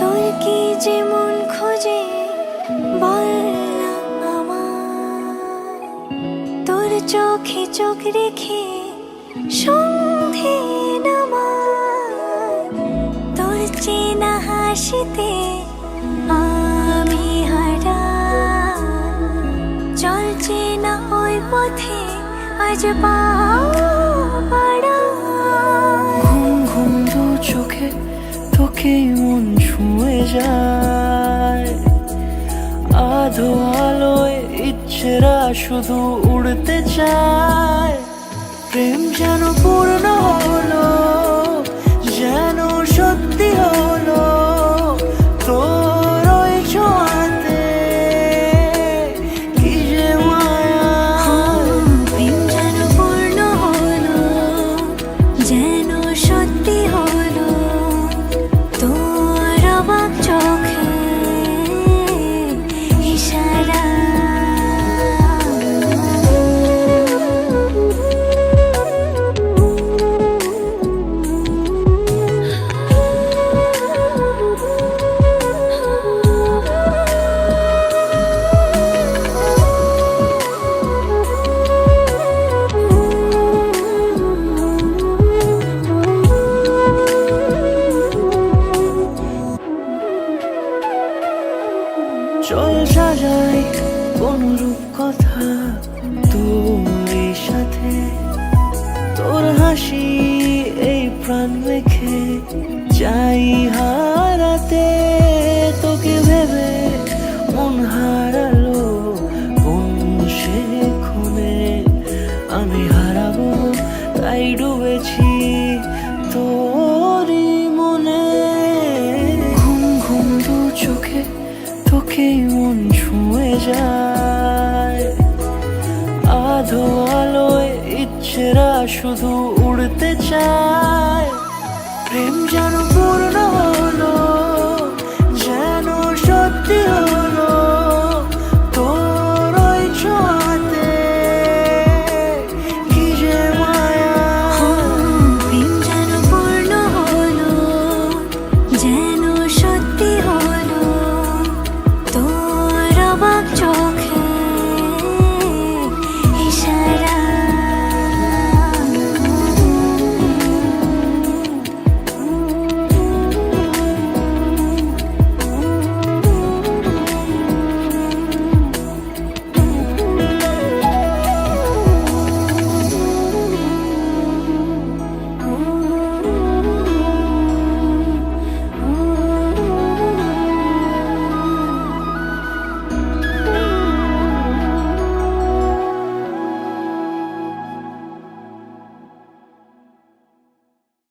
তোর কি যেমন খোঁজে বল না আমায়, তোর চোখে চোখ রেখে সন্ধে নামায়, তোর চেনা হাসিতে আমি হারাই, চল চেনা ওই পথে আজ পা বাড়াই। ঘুম ঘুম দু চোখে তোকেই মন ছুঁয়ে যায়, আধো আলোয় ইচ্ছেরা শুধু উড়তে চায়। প্রেম যেন পূর্ণ হলো, যেন সত্যি হলো, তোর ওই ছোঁয়াতে কি যে মায়া। প্রেম যেন পূর্ণ হলো, যেন সত্যি হলো, তোর অবাক চোখে ইশারা। চল সাজাই কোন রূপকথা তোর সাথে, তোর হাসি এই প্রাণ রেখে চাই হারাতে। তোকে ভেবে মন হারালো কোন সে ক্ষণে, আমি হারাবো তাই ডুবেছি তোরই মনে। ঘুম ঘুম দু চোখে তোকেই মন ছুঁয়ে যায়, আধো আলোয় ইচ্ছেরা শুধু উড়তে চায়। প্রেম যেন পূর্ণ হলো,